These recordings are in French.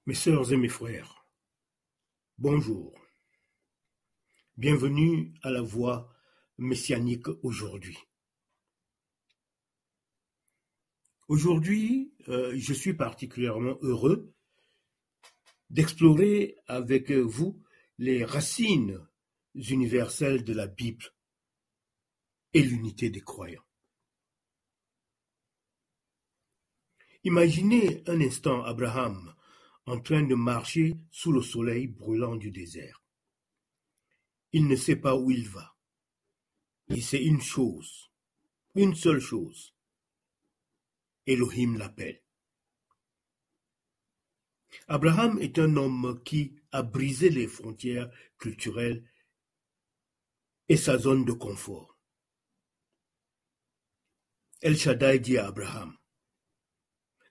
Mes sœurs et mes frères, bonjour. Bienvenue à la Voix messianique aujourd'hui. Aujourd'hui, je suis particulièrement heureux d'explorer avec vous les racines universelles de la Bible et l'unité des croyants. Imaginez un instant Abraham en train de marcher sous le soleil brûlant du désert. Il ne sait pas où il va. Il sait une chose, une seule chose. Elohim l'appelle. Abraham est un homme qui a brisé les frontières culturelles et sa zone de confort. El Shaddai dit à Abraham,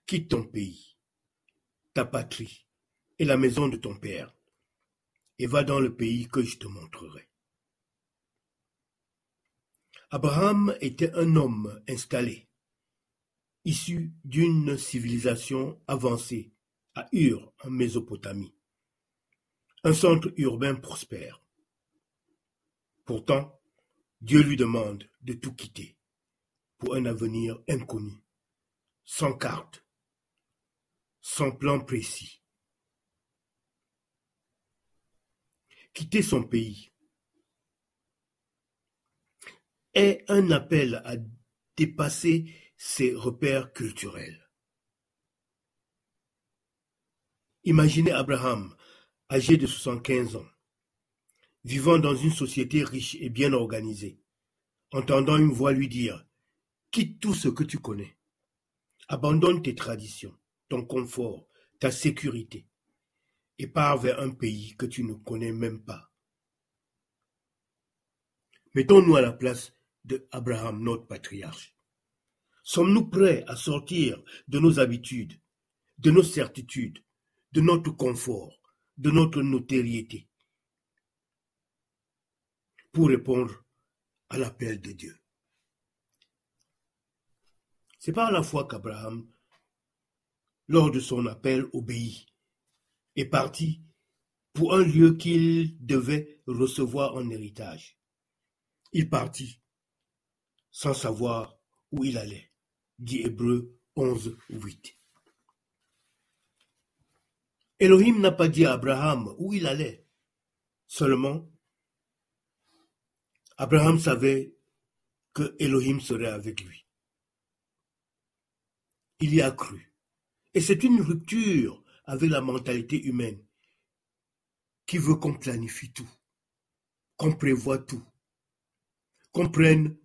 quitte ton pays, ta patrie et la maison de ton père, et va dans le pays que je te montrerai. Abraham était un homme installé, issu d'une civilisation avancée à Ur, en Mésopotamie, un centre urbain prospère. Pourtant, Dieu lui demande de tout quitter pour un avenir inconnu, sans carte, sans plan précis. Quitter son pays est un appel à dépasser ses repères culturels. Imaginez Abraham, âgé de 75 ans, vivant dans une société riche et bien organisée, entendant une voix lui dire « Quitte tout ce que tu connais, abandonne tes traditions, ton confort, ta sécurité, et pars vers un pays que tu ne connais même pas. » Mettons-nous à la place de Abraham, notre patriarche. Sommes-nous prêts à sortir de nos habitudes, de nos certitudes, de notre confort, de notre notoriété, pour répondre à l'appel de Dieu? C'est par la foi qu'Abraham, lors de son appel, obéit, est parti pour un lieu qu'il devait recevoir en héritage. Il partit sans savoir où il allait, dit Hébreux 11, 8. Elohim n'a pas dit à Abraham où il allait. Seulement, Abraham savait que Elohim serait avec lui. Il y a cru. Et c'est une rupture avec la mentalité humaine qui veut qu'on planifie tout, qu'on prévoie tout, qu'on prenne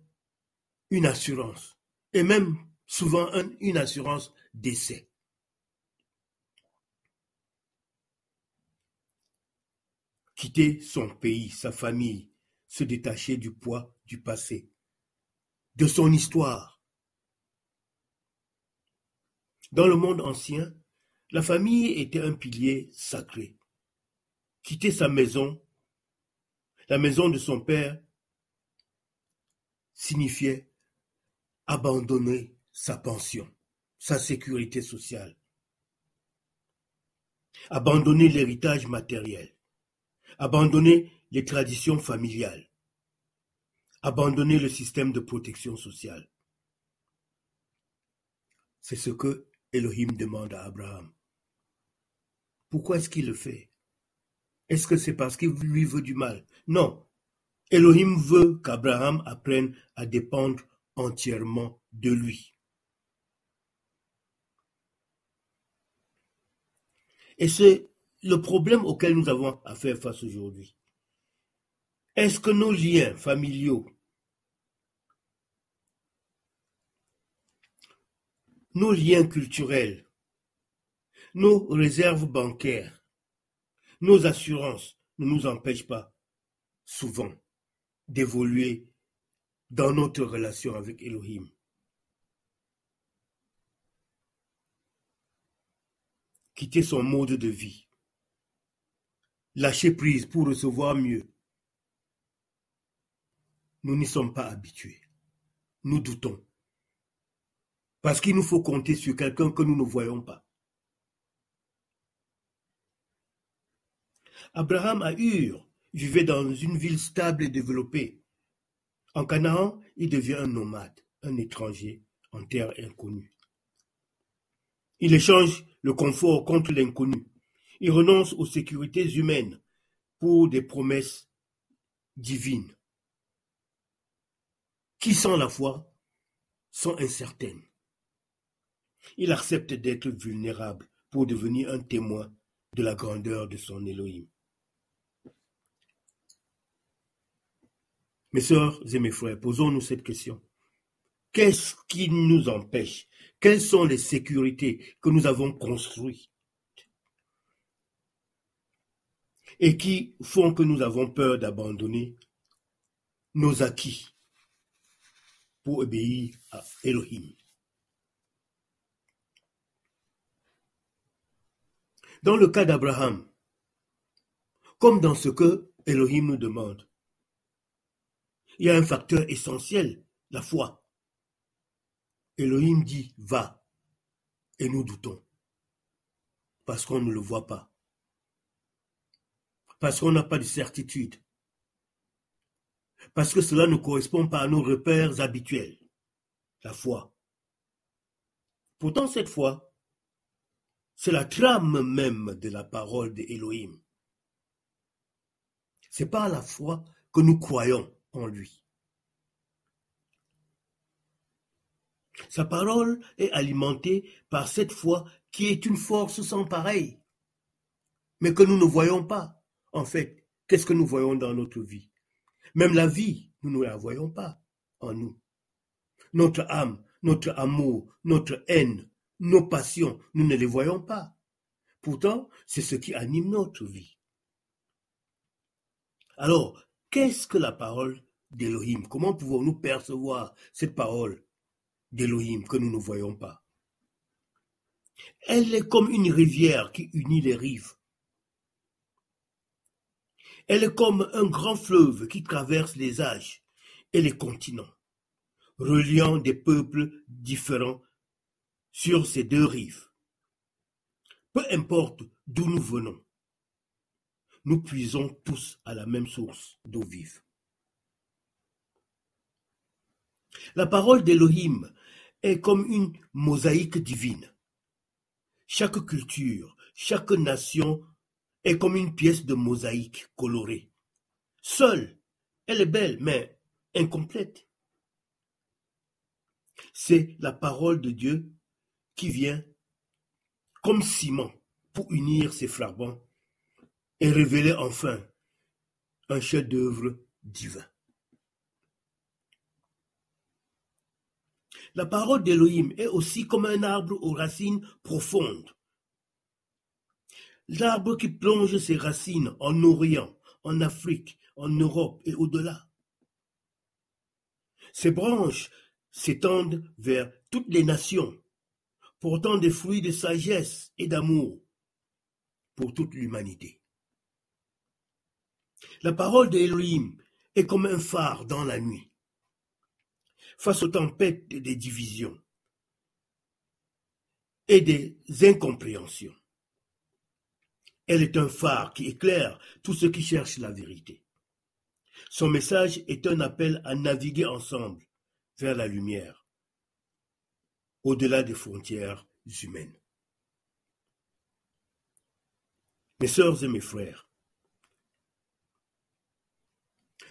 une assurance, et même souvent une assurance d'essai. Quitter son pays, sa famille, se détacher du poids du passé, de son histoire. Dans le monde ancien, la famille était un pilier sacré. Quitter sa maison, la maison de son père, signifiait abandonner sa pension, sa sécurité sociale, abandonner l'héritage matériel, abandonner les traditions familiales, abandonner le système de protection sociale. C'est ce que Elohim demande à Abraham. Pourquoi est-ce qu'il le fait? Est-ce que c'est parce qu'il lui veut du mal? Non. Elohim veut qu'Abraham apprenne à dépendre entièrement de lui. Et c'est le problème auquel nous avons à faire face aujourd'hui. Est-ce que nos liens familiaux, nos liens culturels, nos réserves bancaires, nos assurances ne nous empêchent pas, souvent, d'évoluer dans notre relation avec Elohim? Quitter son mode de vie, lâcher prise pour recevoir mieux. Nous n'y sommes pas habitués. Nous doutons. Parce qu'il nous faut compter sur quelqu'un que nous ne voyons pas. Abraham à Ur vivait dans une ville stable et développée. En Canaan, il devient un nomade, un étranger en terre inconnue. Il échange le confort contre l'inconnu. Il renonce aux sécurités humaines pour des promesses divines qui, sans la foi, sont incertaines. Il accepte d'être vulnérable pour devenir un témoin de la grandeur de son Elohim. Mes sœurs et mes frères, posons-nous cette question. Qu'est-ce qui nous empêche? Quelles sont les sécurités que nous avons construites et qui font que nous avons peur d'abandonner nos acquis pour obéir à Elohim? Dans le cas d'Abraham, comme dans ce que Elohim nous demande, il y a un facteur essentiel, la foi. Elohim dit « va » et nous doutons parce qu'on ne le voit pas, parce qu'on n'a pas de certitude, parce que cela ne correspond pas à nos repères habituels, la foi. Pourtant, cette foi, c'est la trame même de la parole d'Elohim. C'est par la foi que nous croyons en lui. Sa parole est alimentée par cette foi qui est une force sans pareille, mais que nous ne voyons pas. En fait, qu'est-ce que nous voyons dans notre vie? Même la vie, nous ne la voyons pas en nous. Notre âme, notre amour, notre haine, nos passions, nous ne les voyons pas. Pourtant, c'est ce qui anime notre vie. Alors, qu'est-ce que la parole d'Elohim? Comment pouvons-nous percevoir cette parole d'Elohim que nous ne voyons pas? Elle est comme une rivière qui unit les rives. Elle est comme un grand fleuve qui traverse les âges et les continents, reliant des peuples différents sur ces deux rives. Peu importe d'où nous venons, nous puisons tous à la même source d'eau vive. La parole d'Elohim est comme une mosaïque divine. Chaque culture, chaque nation est comme une pièce de mosaïque colorée. Seule, elle est belle, mais incomplète. C'est la parole de Dieu qui vient comme ciment pour unir ces fragments et révéler enfin un chef-d'œuvre divin. La parole d'Elohim est aussi comme un arbre aux racines profondes. L'arbre qui plonge ses racines en Orient, en Afrique, en Europe et au-delà. Ses branches s'étendent vers toutes les nations, portant des fruits de sagesse et d'amour pour toute l'humanité. La parole d'Elohim est comme un phare dans la nuit, face aux tempêtes des divisions et des incompréhensions. Elle est un phare qui éclaire tous ceux qui cherchent la vérité. Son message est un appel à naviguer ensemble vers la lumière, au-delà des frontières humaines. Mes sœurs et mes frères,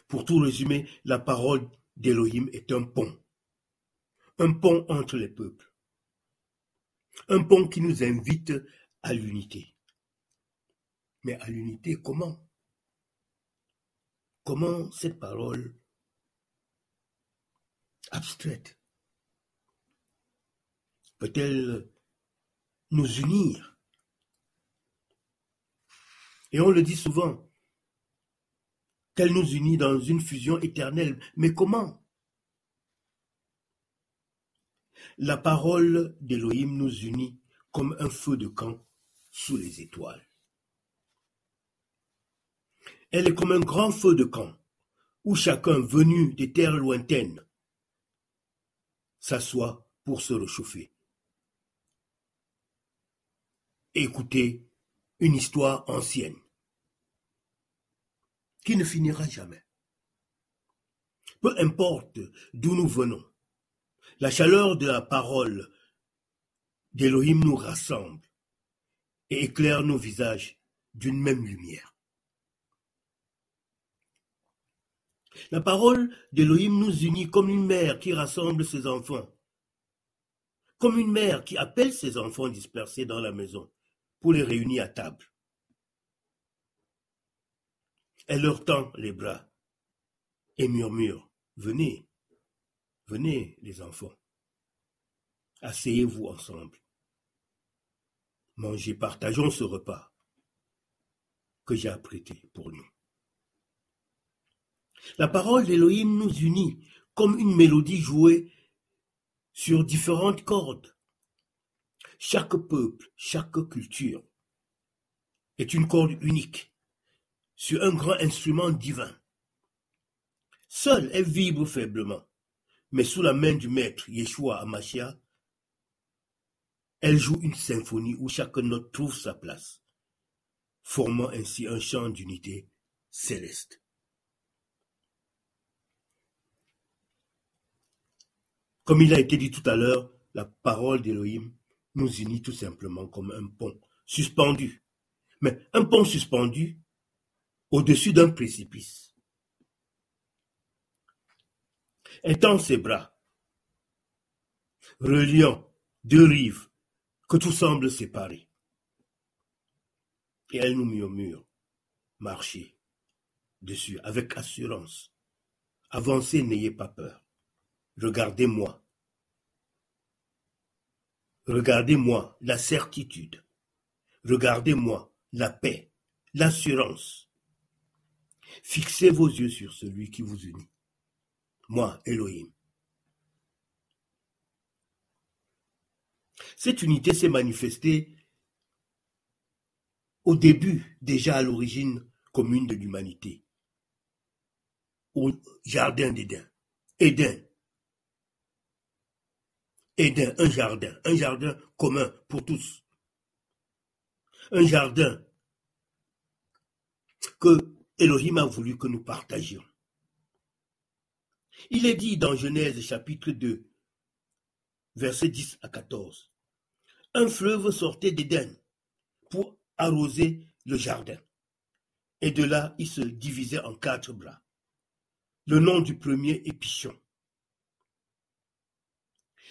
pour tout résumer, la parole d'Elohim est un pont entre les peuples, un pont qui nous invite à l'unité. Mais à l'unité, comment? Comment cette parole abstraite peut-elle nous unir? Et on le dit souvent, qu'elle nous unit dans une fusion éternelle. Mais comment? La parole d'Elohim nous unit comme un feu de camp sous les étoiles. Elle est comme un grand feu de camp, où chacun venu des terres lointaines s'assoit pour se réchauffer. Écoutez une histoire ancienne. qui ne finira jamais. Peu importe d'où nous venons, la chaleur de la parole d'Élohim nous rassemble et éclaire nos visages d'une même lumière. La parole d'Élohim nous unit comme une mère qui rassemble ses enfants, comme une mère qui appelle ses enfants dispersés dans la maison pour les réunir à table. Elle leur tend les bras et murmure, « Venez, venez les enfants, asseyez-vous ensemble. Mangez, partageons ce repas que j'ai apprêté pour nous. » La parole d'Élohim nous unit comme une mélodie jouée sur différentes cordes. Chaque peuple, chaque culture est une corde unique sur un grand instrument divin. Seule elle vibre faiblement, mais sous la main du maître Yeshua HaMashiach, elle joue une symphonie où chaque note trouve sa place, formant ainsi un chant d'unité céleste. Comme il a été dit tout à l'heure, la parole d'Élohim nous unit tout simplement comme un pont suspendu. Mais un pont suspendu au-dessus d'un précipice. Elle tend ses bras, reliant deux rives que tout semble séparer. Et elle nous murmure, marchez dessus avec assurance. Avancez, n'ayez pas peur. Regardez-moi. Regardez-moi la certitude. Regardez-moi la paix, l'assurance. Fixez vos yeux sur celui qui vous unit. Moi, Elohim. Cette unité s'est manifestée au début, déjà à l'origine commune de l'humanité, au jardin d'Éden. Éden, un jardin commun pour tous. Un jardin que Elohim a voulu que nous partagions. Il est dit dans Genèse chapitre 2, versets 10 à 14. Un fleuve sortait d'Éden pour arroser le jardin. Et de là, il se divisait en 4 bras. Le nom du premier est Pishon.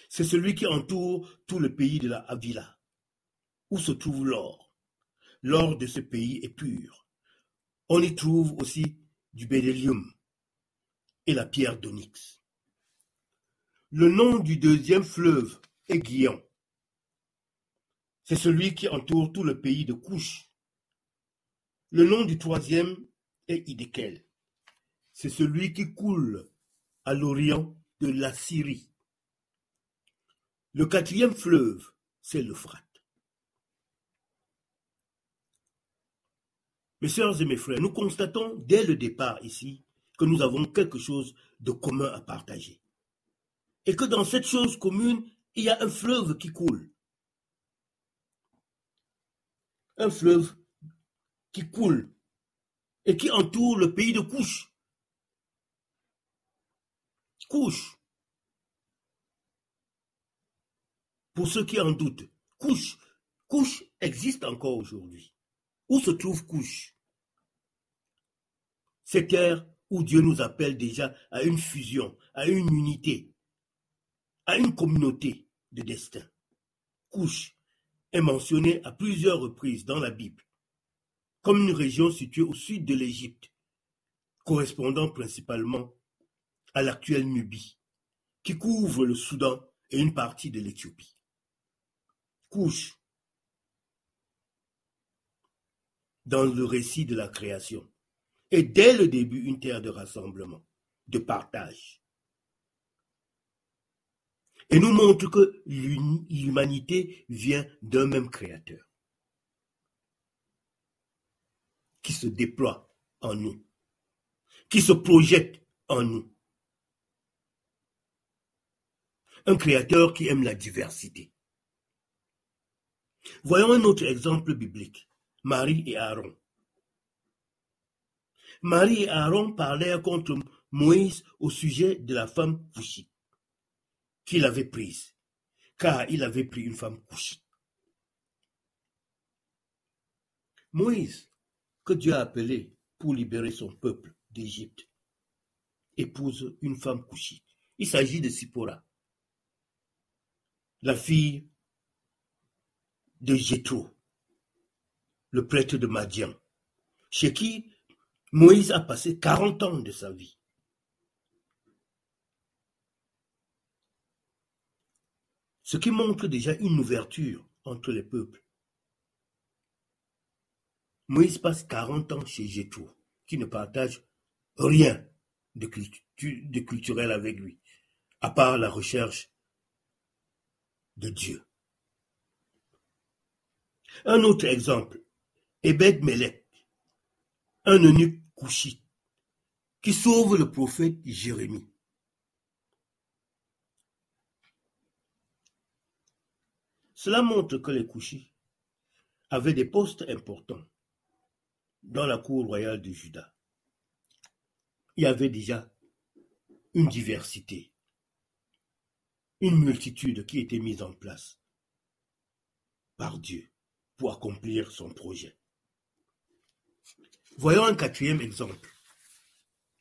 C'est celui qui entoure tout le pays de la Havila, où se trouve l'or. L'or de ce pays est pur. On y trouve aussi du bérylium et la pierre d'onyx. Le nom du deuxième fleuve est Guion. C'est celui qui entoure tout le pays de Couche. Le nom du troisième est Hiddekel. C'est celui qui coule à l'orient de la Syrie. Le quatrième fleuve, c'est l'Euphrate. Mes sœurs et mes frères, nous constatons dès le départ ici que nous avons quelque chose de commun à partager. Et que dans cette chose commune, il y a un fleuve qui coule. Un fleuve qui coule et qui entoure le pays de Couche. Couche. Pour ceux qui en doutent, Couche existe encore aujourd'hui. Où se trouve Couche? Cette terre où Dieu nous appelle déjà à une fusion, à une unité, à une communauté de destin. Couche est mentionnée à plusieurs reprises dans la Bible, comme une région située au sud de l'Égypte, correspondant principalement à l'actuelle Nubie, qui couvre le Soudan et une partie de l'Éthiopie. Couche, dans le récit de la création, est dès le début une terre de rassemblement, de partage. Et nous montre que l'humanité vient d'un même créateur, qui se déploie en nous, qui se projette en nous. Un créateur qui aime la diversité. Voyons un autre exemple biblique, Marie et Aaron. Marie et Aaron parlèrent contre Moïse au sujet de la femme couchite qu'il avait prise, car il avait pris une femme couchite. Moïse, que Dieu a appelé pour libérer son peuple d'Égypte, épouse une femme couchite. Il s'agit de Sipora, la fille de Jéthro, le prêtre de Madian, chez qui Moïse a passé 40 ans de sa vie. Ce qui montre déjà une ouverture entre les peuples. Moïse passe 40 ans chez Jéthro, qui ne partage rien de culturel avec lui, à part la recherche de Dieu. Un autre exemple, Ebed-Melech, un eunuque couchite, qui sauve le prophète Jérémie. Cela montre que les Couchites avaient des postes importants dans la cour royale de Juda. Il y avait déjà une diversité, une multitude qui était mise en place par Dieu pour accomplir son projet. Voyons un quatrième exemple.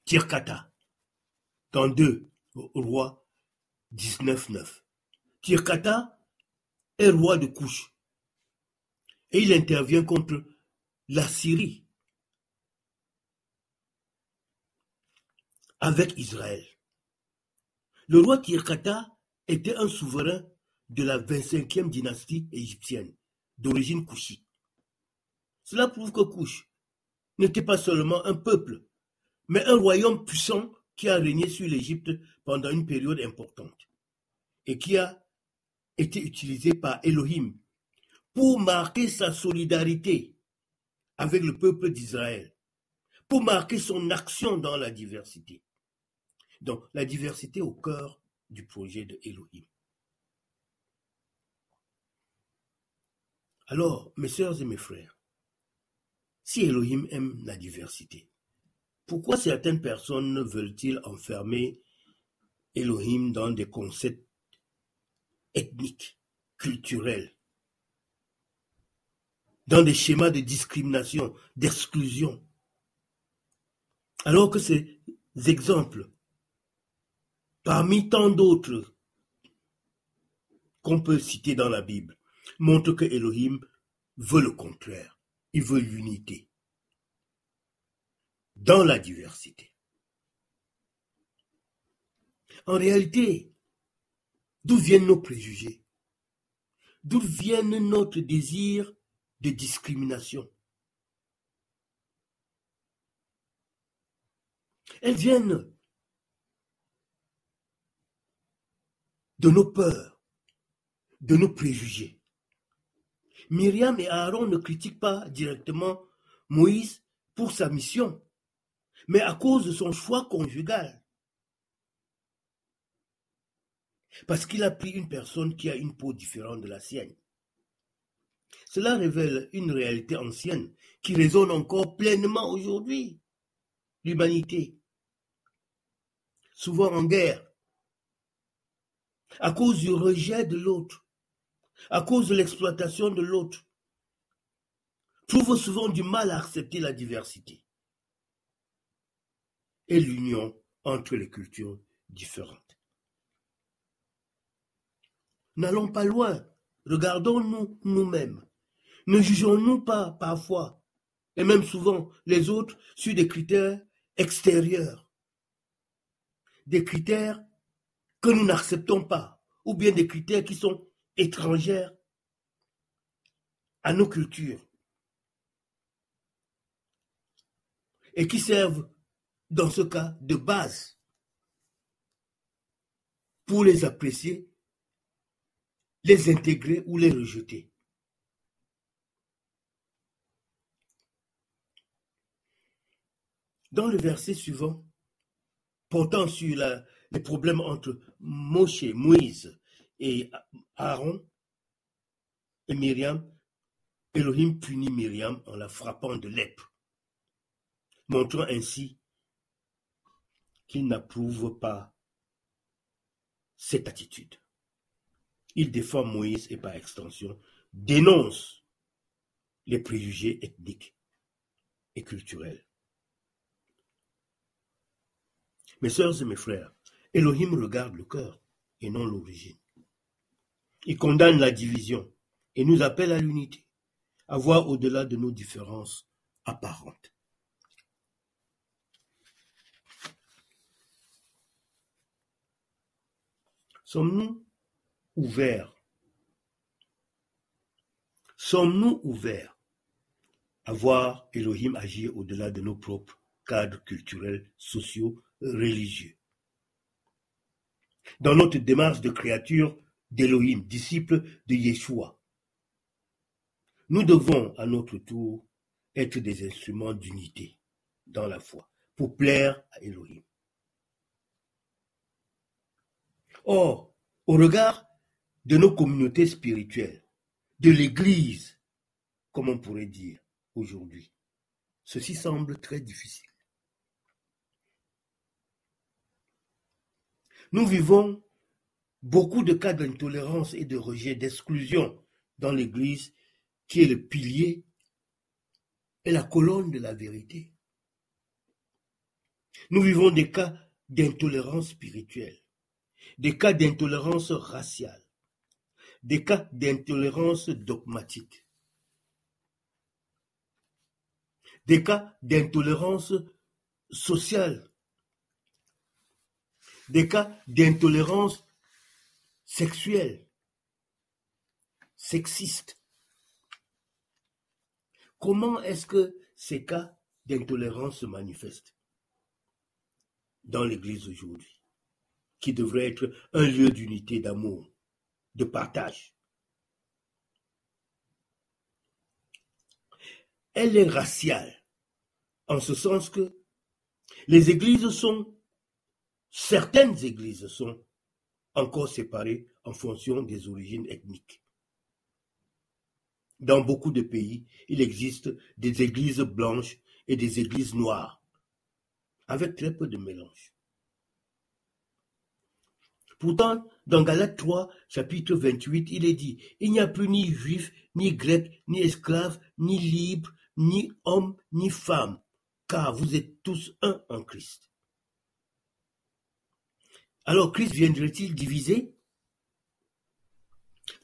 Tirkata, dans 2 Rois 19:9. Tirkata est roi de Couche et il intervient contre la Syrie avec Israël. Le roi Tirkata était un souverain de la 25e dynastie égyptienne, d'origine couchite. Cela prouve que Couche n'était pas seulement un peuple, mais un royaume puissant qui a régné sur l'Égypte pendant une période importante et qui a été utilisé par Elohim pour marquer sa solidarité avec le peuple d'Israël, pour marquer son action dans la diversité. Donc, la diversité au cœur du projet de Elohim. Alors, mes sœurs et mes frères, si Elohim aime la diversité, pourquoi certaines personnes veulent-ils enfermer Elohim dans des concepts ethniques, culturels, dans des schémas de discrimination, d'exclusion, alors que ces exemples, parmi tant d'autres qu'on peut citer dans la Bible, montrent que Elohim veut le contraire. Il veut l'unité dans la diversité. En réalité, d'où viennent nos préjugés? D'où viennent notre désir de discrimination? Elles viennent de nos peurs, de nos préjugés. Myriam et Aaron ne critiquent pas directement Moïse pour sa mission, mais à cause de son choix conjugal. Parce qu'il a pris une personne qui a une peau différente de la sienne. Cela révèle une réalité ancienne qui résonne encore pleinement aujourd'hui. L'humanité, souvent en guerre, à cause du rejet de l'autre, à cause de l'exploitation de l'autre, trouve souvent du mal à accepter la diversité et l'union entre les cultures différentes. N'allons pas loin, regardons-nous nous-mêmes. Ne jugeons-nous pas parfois, et même souvent les autres, sur des critères extérieurs, des critères que nous n'acceptons pas, ou bien des critères qui sont étrangères à nos cultures et qui servent, dans ce cas, de base pour les apprécier, les intégrer ou les rejeter. Dans le verset suivant, portant sur les problèmes entre Moïse et Aaron et Myriam, Elohim punit Myriam en la frappant de lèpre. montrant ainsi qu'il n'approuve pas cette attitude. Il défend Moïse et par extension dénonce les préjugés ethniques et culturels. Mes sœurs et mes frères, Elohim regarde le cœur et non l'origine. Il condamne la division et nous appelle à l'unité, à voir au-delà de nos différences apparentes. Sommes-nous ouverts à voir Elohim agir au-delà de nos propres cadres culturels, sociaux, religieux? Dans notre démarche de créature d'Elohim, disciple de Yeshua, nous devons à notre tour être des instruments d'unité dans la foi pour plaire à Elohim. Or, au regard de nos communautés spirituelles, de l'Église, comme on pourrait dire aujourd'hui, ceci semble très difficile. Nous vivons beaucoup de cas d'intolérance et de rejet, d'exclusion dans l'Église qui est le pilier et la colonne de la vérité. Nous vivons des cas d'intolérance spirituelle, des cas d'intolérance raciale, des cas d'intolérance dogmatique, des cas d'intolérance sociale, des cas d'intolérance sexuelle, sexiste. Comment est-ce que ces cas d'intolérance se manifestent dans l'Église aujourd'hui, qui devrait être un lieu d'unité, d'amour, de partage? Elle est raciale, en ce sens que certaines églises sont encore séparées en fonction des origines ethniques. Dans beaucoup de pays, il existe des églises blanches et des églises noires, avec très peu de mélange. Pourtant, dans Galates 3, chapitre 28, il est dit « Il n'y a plus ni juif, ni grec, ni esclave, ni libre, ni homme, ni femme, car vous êtes tous un en Christ. » Alors Christ viendrait-il diviser?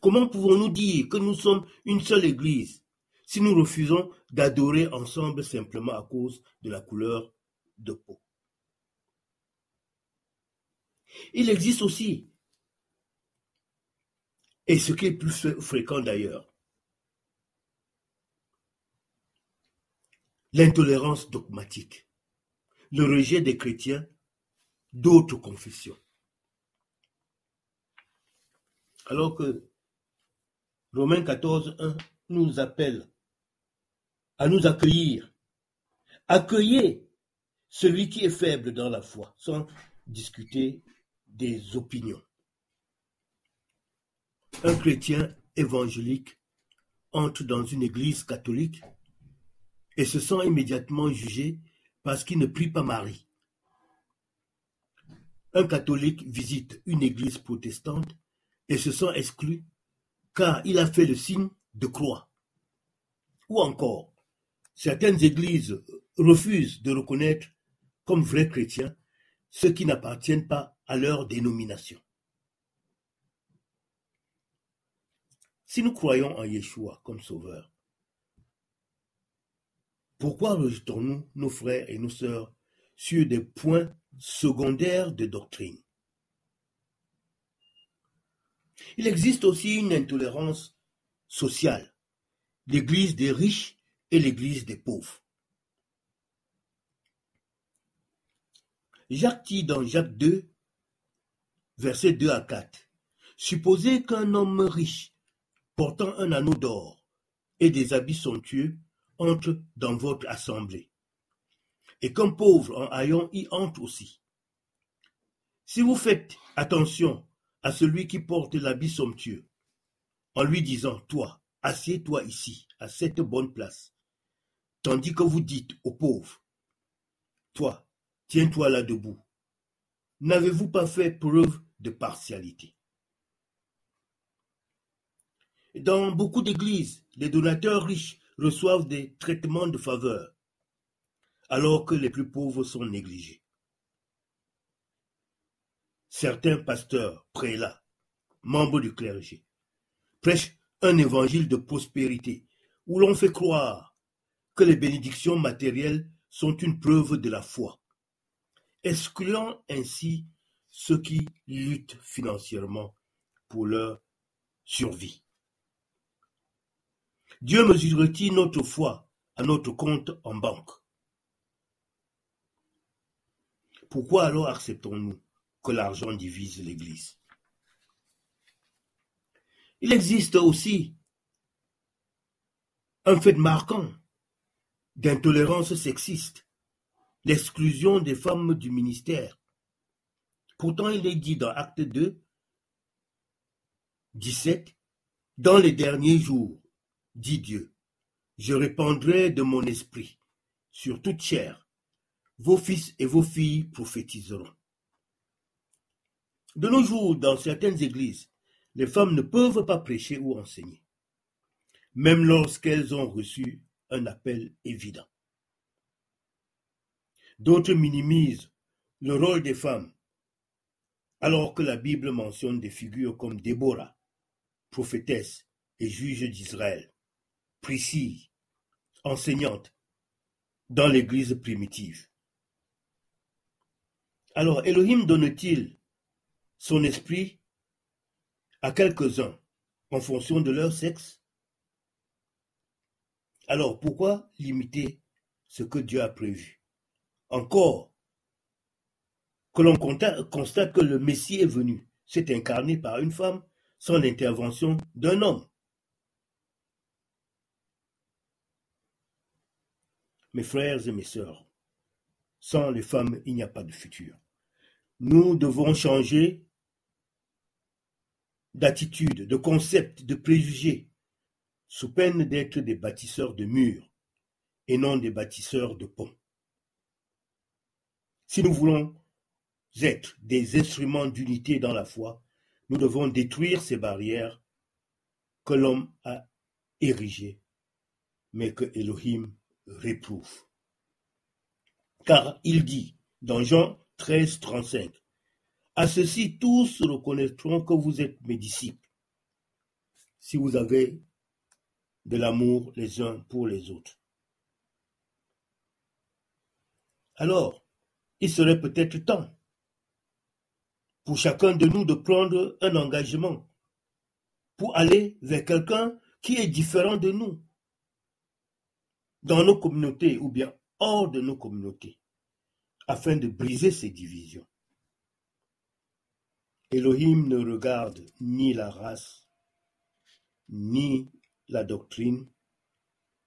Comment pouvons-nous dire que nous sommes une seule Église si nous refusons d'adorer ensemble simplement à cause de la couleur de peau? Il existe aussi, et ce qui est plus fréquent d'ailleurs, l'intolérance dogmatique, le rejet des chrétiens d'autres confessions. Alors que Romains 14, 1 nous appelle à nous accueillir. Accueillez celui qui est faible dans la foi, sans discuter des opinions. Un chrétien évangélique entre dans une église catholique et se sent immédiatement jugé parce qu'il ne prie pas Marie. Un catholique visite une église protestante et se sent exclu car il a fait le signe de croix. Ou encore, certaines églises refusent de reconnaître comme vrais chrétiens ceux qui n'appartiennent pas à leur dénomination. Si nous croyons en Yeshua comme sauveur, pourquoi rejetons-nous nos frères et nos sœurs sur des points secondaires de doctrine? Il existe aussi une intolérance sociale, l'église des riches et l'église des pauvres. Jacques dit dans Jacques 2, versets 2 à 4, « Supposez qu'un homme riche, portant un anneau d'or et des habits somptueux, entre dans votre assemblée, et qu'un pauvre en haillons y entre aussi. Si vous faites attention à celui qui porte l'habit somptueux, en lui disant « Toi, assieds-toi ici, à cette bonne place », tandis que vous dites aux pauvres Toi, tiens-toi là debout. N'avez-vous pas fait preuve de partialité? Dans beaucoup d'églises, les donateurs riches reçoivent des traitements de faveur, alors que les plus pauvres sont négligés. Certains pasteurs, prélats, membres du clergé, prêchent un évangile de prospérité, où l'on fait croire que les bénédictions matérielles sont une preuve de la foi, excluant ainsi ceux qui luttent financièrement pour leur survie. Dieu mesure-t-il notre foi à notre compte en banque? Pourquoi alors acceptons-nous que l'argent divise l'Église? Il existe aussi un fait marquant d'intolérance sexiste, l'exclusion des femmes du ministère. Pourtant, il est dit dans Actes 2, 17, « Dans les derniers jours, dit Dieu, je répandrai de mon esprit sur toute chair. Vos fils et vos filles prophétiseront. » De nos jours, dans certaines églises, les femmes ne peuvent pas prêcher ou enseigner, même lorsqu'elles ont reçu un appel évident. D'autres minimisent le rôle des femmes, alors que la Bible mentionne des figures comme Déborah, prophétesse et juge d'Israël, Priscille, enseignante dans l'Église primitive. Alors, Elohim donne-t-il son esprit à quelques-uns en fonction de leur sexe? Alors, pourquoi limiter ce que Dieu a prévu? Encore que l'on constate que le Messie est venu, s'est incarné par une femme sans l'intervention d'un homme. Mes frères et mes sœurs, sans les femmes, il n'y a pas de futur. Nous devons changer d'attitude, de concept, de préjugés, sous peine d'être des bâtisseurs de murs et non des bâtisseurs de ponts. Si nous voulons être des instruments d'unité dans la foi, nous devons détruire ces barrières que l'homme a érigées, mais que Elohim réprouve. Car il dit dans Jean 13, 35, « À ceci tous reconnaîtront que vous êtes mes disciples, si vous avez de l'amour les uns pour les autres. » Alors, il serait peut-être temps pour chacun de nous de prendre un engagement pour aller vers quelqu'un qui est différent de nous, dans nos communautés ou bien hors de nos communautés, afin de briser ces divisions. Elohim ne regarde ni la race, ni la doctrine,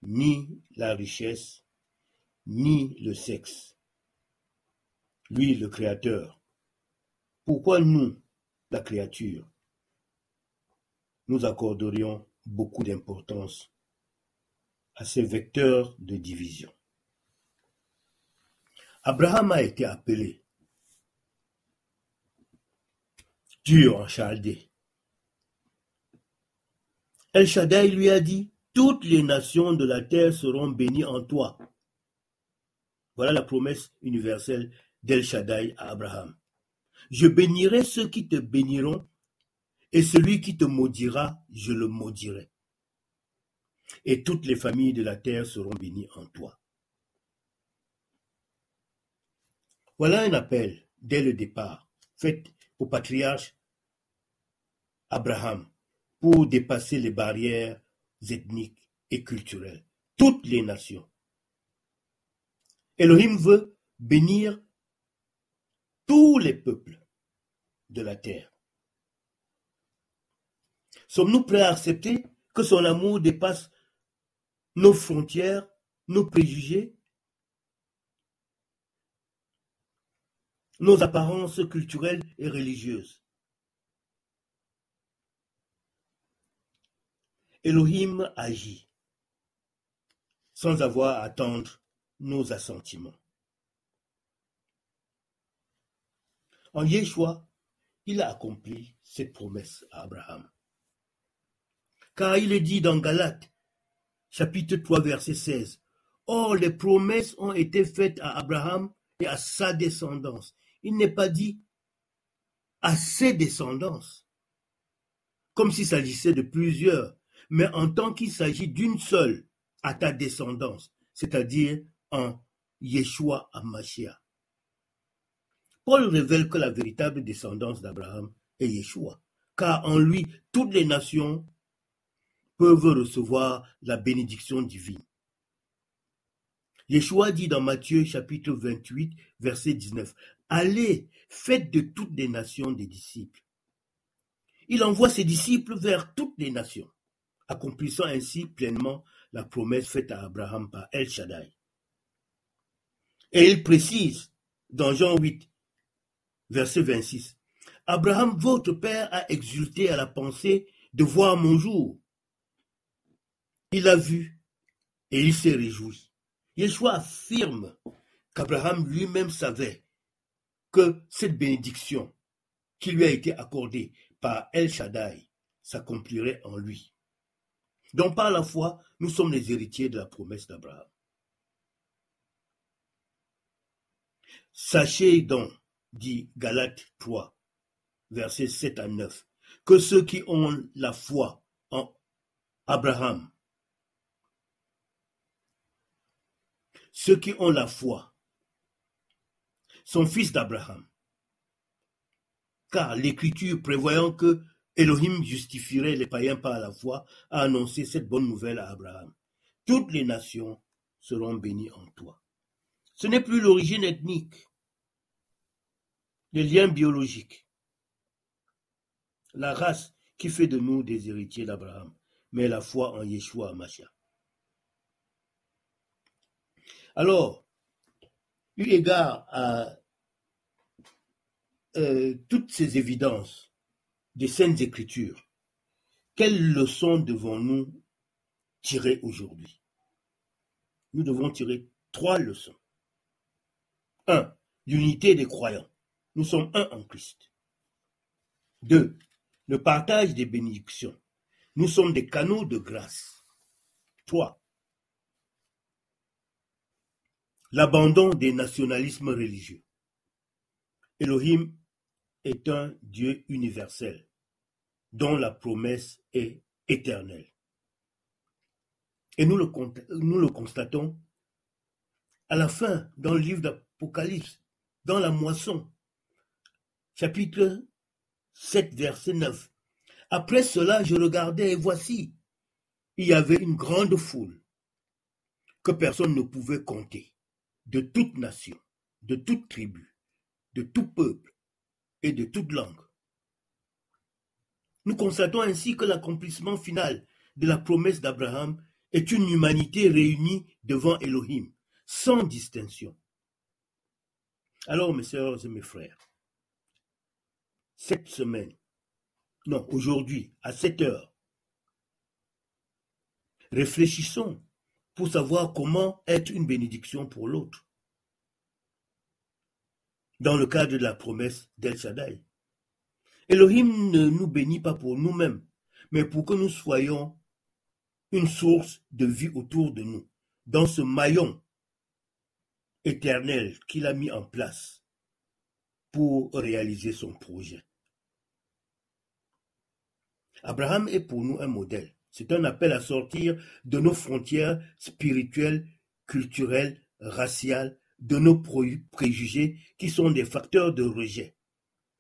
ni la richesse, ni le sexe. Lui, le Créateur. Pourquoi nous, la créature, nous accorderions beaucoup d'importance à ces vecteurs de division? Abraham a été appelé Dieu en Chaldée. El Shaddai lui a dit, « Toutes les nations de la terre seront bénies en toi. » Voilà la promesse universelle d'El Shaddai à Abraham. « Je bénirai ceux qui te béniront, et celui qui te maudira, je le maudirai. Et toutes les familles de la terre seront bénies en toi. » Voilà un appel, dès le départ, fait au patriarche Abraham pour dépasser les barrières ethniques et culturelles. Toutes les nations. Elohim veut bénir tous les peuples de la terre. Sommes-nous prêts à accepter que son amour dépasse nos frontières, nos préjugés, nos apparences culturelles et religieuses? Elohim agit sans avoir à attendre nos assentiments. En Yeshua, il a accompli cette promesse à Abraham. Car il est dit dans Galates, chapitre 3, verset 16, « Or, les promesses ont été faites à Abraham et à sa descendance. » Il n'est pas dit « à ses descendances », comme s'il s'agissait de plusieurs, mais en tant qu'il s'agit d'une seule, à ta descendance, c'est-à-dire en Yeshua HaMashiach. Paul révèle que la véritable descendance d'Abraham est Yeshua, car en lui, toutes les nations peuvent recevoir la bénédiction divine. Yeshua dit dans Matthieu chapitre 28, verset 19, « Allez, faites de toutes les nations des disciples. » Il envoie ses disciples vers toutes les nations, accomplissant ainsi pleinement la promesse faite à Abraham par El Shaddai. Et il précise dans Jean 8, verset 26, « Abraham, votre père, a exulté à la pensée de voir mon jour. Il a vu et il s'est réjoui. » Yeshua affirme qu'Abraham lui-même savait que cette bénédiction qui lui a été accordée par El Shaddai s'accomplirait en lui. Donc par la foi, nous sommes les héritiers de la promesse d'Abraham. Sachez donc, dit Galates 3, versets 7 à 9, que ceux qui ont la foi en Abraham, ceux qui ont la foi sont fils d'Abraham. Car l'Écriture, prévoyant que Elohim justifierait les païens par la foi, a annoncé cette bonne nouvelle à Abraham. Toutes les nations seront bénies en toi. Ce n'est plus l'origine ethnique, les liens biologiques, la race qui fait de nous des héritiers d'Abraham, mais la foi en Yeshua HaMashiach. Alors, eu égard à toutes ces évidences des Saintes Écritures, quelles leçons devons-nous tirer aujourd'hui? Nous devons tirer 3 leçons. 1. L'unité des croyants. Nous sommes un en Christ. 2. Le partage des bénédictions. Nous sommes des canaux de grâce. 3. L'abandon des nationalismes religieux. Elohim est un Dieu universel, dont la promesse est éternelle. Et nous le constatons à la fin, dans le livre d'Apocalypse, dans la moisson, chapitre 7, verset 9. Après cela, je regardais et voici, il y avait une grande foule que personne ne pouvait compter, de toute nation, de toute tribu, de tout peuple et de toute langue. Nous constatons ainsi que l'accomplissement final de la promesse d'Abraham est une humanité réunie devant Elohim, sans distinction. Alors, mes sœurs et mes frères, cette semaine, non, aujourd'hui, à 7 heures, réfléchissons pour savoir comment être une bénédiction pour l'autre, dans le cadre de la promesse d'El Shaddai. Elohim ne nous bénit pas pour nous-mêmes, mais pour que nous soyons une source de vie autour de nous, dans ce maillon éternel qu'il a mis en place pour réaliser son projet. Abraham est pour nous un modèle. C'est un appel à sortir de nos frontières spirituelles, culturelles, raciales, de nos préjugés qui sont des facteurs de rejet.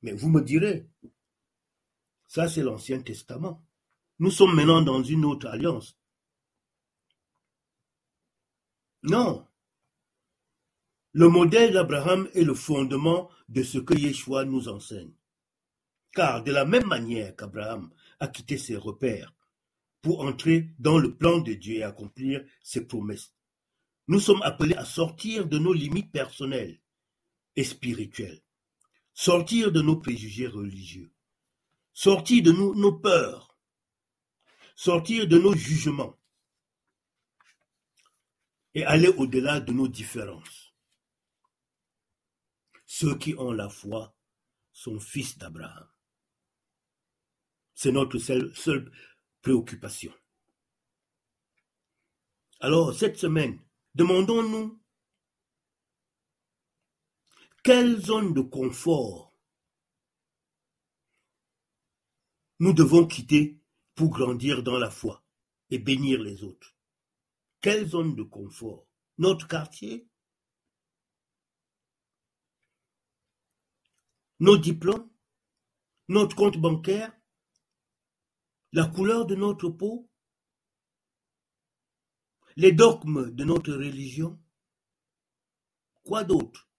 Mais vous me direz, ça c'est l'Ancien Testament. Nous sommes maintenant dans une autre alliance. Non. Le modèle d'Abraham est le fondement de ce que Yeshua nous enseigne. Car de la même manière qu'Abraham a quitté ses repères pour entrer dans le plan de Dieu et accomplir ses promesses, nous sommes appelés à sortir de nos limites personnelles et spirituelles, sortir de nos préjugés religieux, sortir de nos peurs, sortir de nos jugements et aller au-delà de nos différences. Ceux qui ont la foi son fils d'Abraham. C'est notre seule préoccupation. Alors, cette semaine, demandons-nous quelle zone de confort nous devons quitter pour grandir dans la foi et bénir les autres. Quelle zone de confort? Notre quartier? Nos diplômes? Notre compte bancaire? La couleur de notre peau? Les dogmes de notre religion? Quoi d'autre?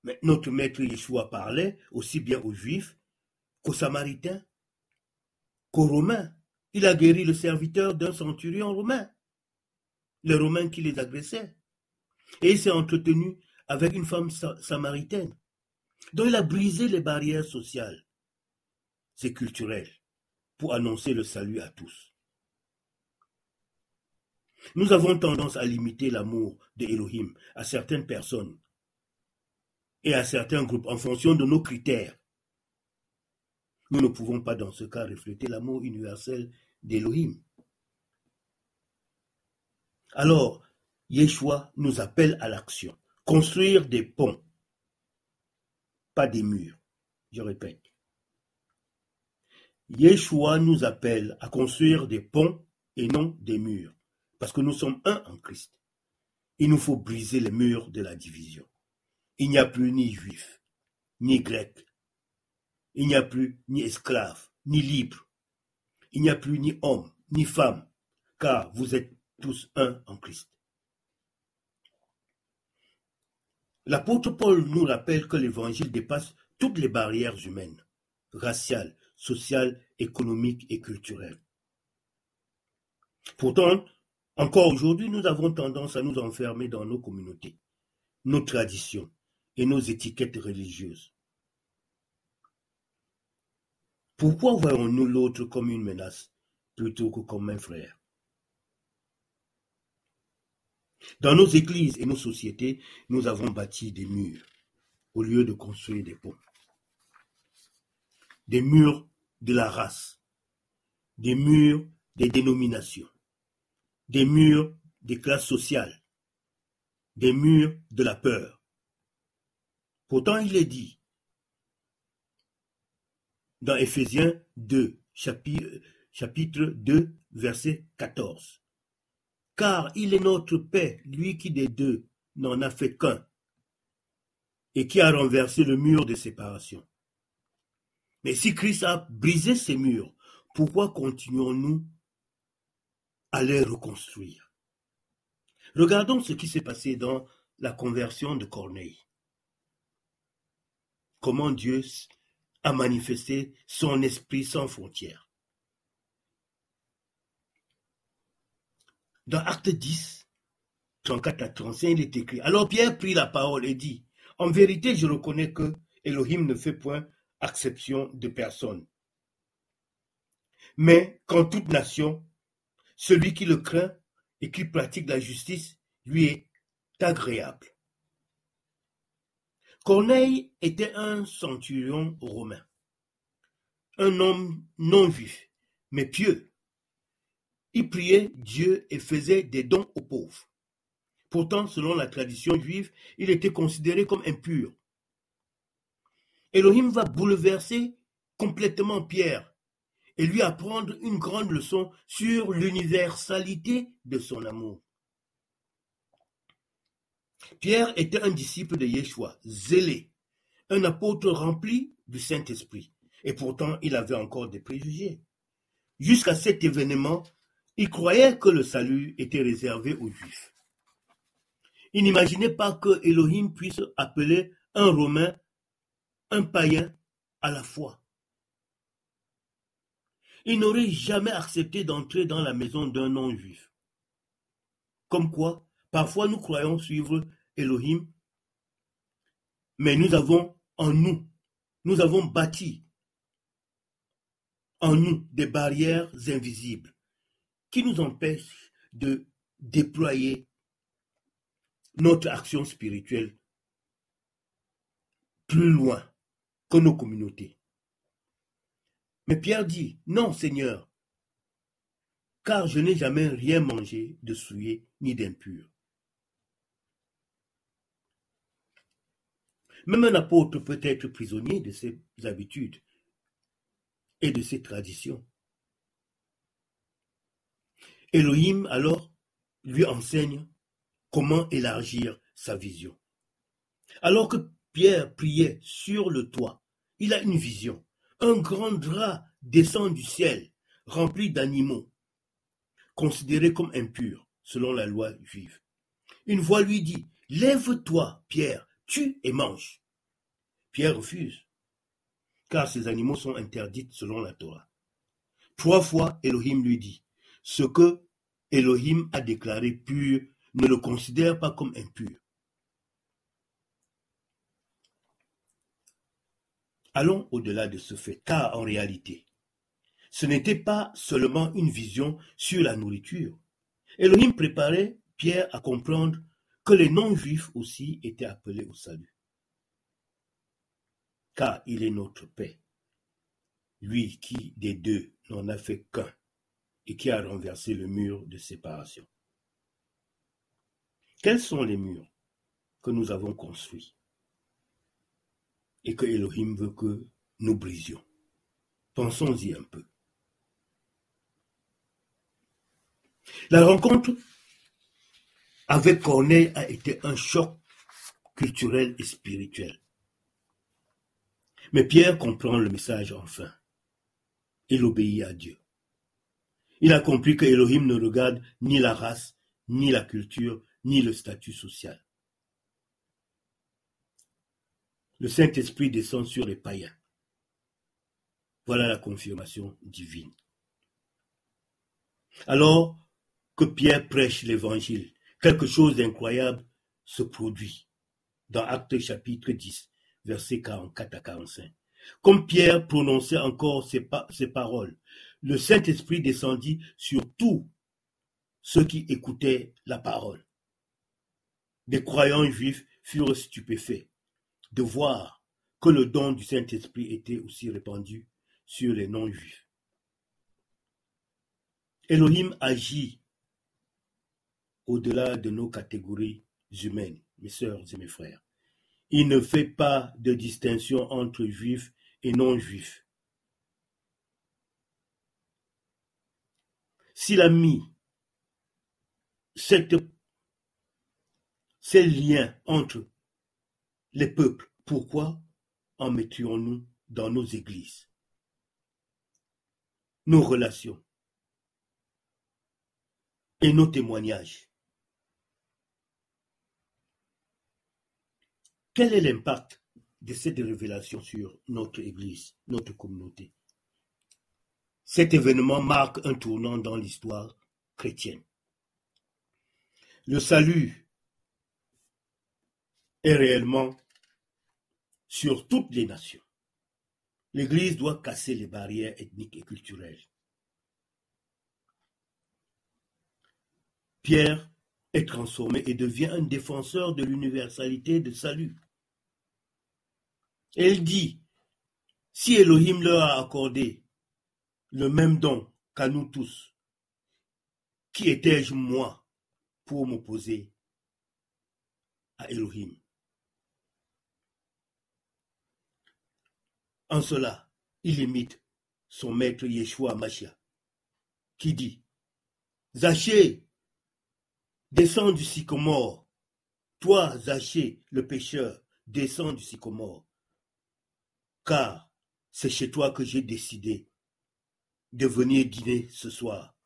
Mais notre maître Yeshua parlait aussi bien aux Juifs qu'aux Samaritains, qu'aux Romains. Il a guéri le serviteur d'un centurion romain, les Romains qui les agressaient. Et il s'est entretenu avec une femme samaritaine. Donc il a brisé les barrières sociales et culturelles pour annoncer le salut à tous. Nous avons tendance à limiter l'amour de Elohim à certaines personnes et à certains groupes en fonction de nos critères. Nous ne pouvons pas dans ce cas refléter l'amour universel d'Elohim. Alors, Yeshua nous appelle à l'action. Construire des ponts, pas des murs. Je répète. Yeshua nous appelle à construire des ponts et non des murs, parce que nous sommes un en Christ. Il nous faut briser les murs de la division. Il n'y a plus ni juif, ni grec. Il n'y a plus ni esclave, ni libre. Il n'y a plus ni homme, ni femme, car vous êtes tous un en Christ. L'apôtre Paul nous rappelle que l'évangile dépasse toutes les barrières humaines, raciales, sociales, économiques et culturelles. Pourtant, encore aujourd'hui, nous avons tendance à nous enfermer dans nos communautés, nos traditions et nos étiquettes religieuses. Pourquoi voyons-nous l'autre comme une menace plutôt que comme un frère? Dans nos églises et nos sociétés, nous avons bâti des murs au lieu de construire des ponts. Des murs de la race, des murs des dénominations, des murs des classes sociales, des murs de la peur. Pourtant, il est dit dans Éphésiens 2, chapitre 2, verset 14. Car il est notre paix, lui qui des deux n'en a fait qu'un, et qui a renversé le mur de séparation. Mais si Christ a brisé ces murs, pourquoi continuons-nous à les reconstruire? Regardons ce qui s'est passé dans la conversion de Corneille. Comment Dieu a manifesté son esprit sans frontières. Dans Acte 10, 34 à 35, il est écrit: Alors Pierre prit la parole et dit: En vérité, je reconnais que Elohim ne fait point acception de personne. Mais qu'en toute nation, celui qui le craint et qui pratique la justice lui est agréable. Corneille était un centurion romain, un homme non juif, mais pieux. Il priait Dieu et faisait des dons aux pauvres. Pourtant, selon la tradition juive, il était considéré comme impur. Elohim va bouleverser complètement Pierre et lui apprendre une grande leçon sur l'universalité de son amour. Pierre était un disciple de Yeshua, zélé, un apôtre rempli du Saint-Esprit, et pourtant il avait encore des préjugés. Jusqu'à cet événement, il croyait que le salut était réservé aux Juifs. Il n'imaginait pas que Elohim puisse appeler un Romain, un païen, à la foi. Il n'aurait jamais accepté d'entrer dans la maison d'un non-juif. Comme quoi, parfois nous croyons suivre Elohim, mais nous avons bâti en nous des barrières invisibles qui nous empêchent de déployer notre action spirituelle plus loin que nos communautés. Mais Pierre dit, non, Seigneur, car je n'ai jamais rien mangé de souillé ni d'impur. Même un apôtre peut être prisonnier de ses habitudes et de ses traditions. Elohim alors lui enseigne comment élargir sa vision. Alors que Pierre priait sur le toit, il a une vision. Un grand drap descend du ciel, rempli d'animaux, considérés comme impurs selon la loi juive. Une voix lui dit, « Lève-toi, Pierre, tue et mange. » Pierre refuse, car ces animaux sont interdits selon la Torah. 3 fois, Elohim lui dit, « Ce que Elohim a déclaré pur, ne le considère pas comme impur. » Allons au-delà de ce fait, car en réalité, ce n'était pas seulement une vision sur la nourriture. Elohim préparait Pierre à comprendre que les non-juifs aussi étaient appelés au salut. Car il est notre paix, lui qui des deux n'en a fait qu'un et qui a renversé le mur de séparation. Quels sont les murs que nous avons construits et que Elohim veut que nous brisions? Pensons-y un peu. La rencontre avec Corneille a été un choc culturel et spirituel. Mais Pierre comprend le message enfin. Il obéit à Dieu. Il a compris que Elohim ne regarde ni la race, ni la culture, ni le statut social. Le Saint-Esprit descend sur les païens. Voilà la confirmation divine. Alors que Pierre prêche l'évangile, quelque chose d'incroyable se produit dans Actes chapitre 10, versets 44 à 45. Comme Pierre prononçait encore ces paroles, le Saint-Esprit descendit sur tous ceux qui écoutaient la parole. Des croyants juifs furent stupéfaits de voir que le don du Saint-Esprit était aussi répandu sur les non-juifs. Elohim agit au-delà de nos catégories humaines, mes sœurs et mes frères. Il ne fait pas de distinction entre juifs et non-juifs. S'il a mis ces liens entre les peuples, pourquoi en mettrions-nous dans nos églises, nos relations et nos témoignages? Quel est l'impact de cette révélation sur notre Église, notre communauté? Cet événement marque un tournant dans l'histoire chrétienne. Le salut est réellement sur toutes les nations. L'Église doit casser les barrières ethniques et culturelles. Pierre est transformé et devient un défenseur de l'universalité de salut. Elle dit, si Elohim leur a accordé le même don qu'à nous tous, qui étais-je moi pour m'opposer à Elohim? En cela, il imite son maître Yeshua Mashiach, qui dit, Zachée, descends du sycomore, toi, Zachée, le pécheur, descends du sycomore, car c'est chez toi que j'ai décidé de venir dîner ce soir.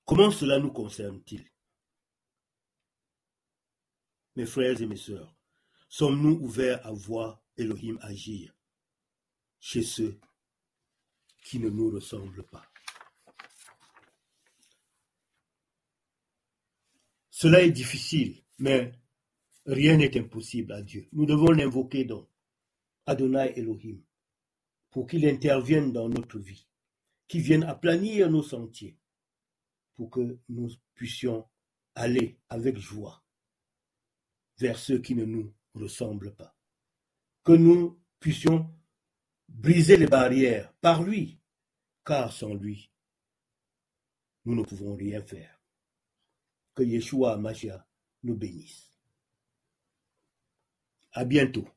Comment cela nous concerne-t-il? Mes frères et mes sœurs, sommes-nous ouverts à voir Elohim agir chez ceux qui ne nous ressemblent pas? Cela est difficile, mais rien n'est impossible à Dieu. Nous devons l'invoquer donc, Adonai Elohim, pour qu'il intervienne dans notre vie, qu'il vienne aplanir nos sentiers, pour que nous puissions aller avec joie vers ceux qui ne nous ressemblent pas. que nous puissions briser les barrières par lui, car sans lui, nous ne pouvons rien faire. Que Yeshua Mashiach nous bénisse. À bientôt.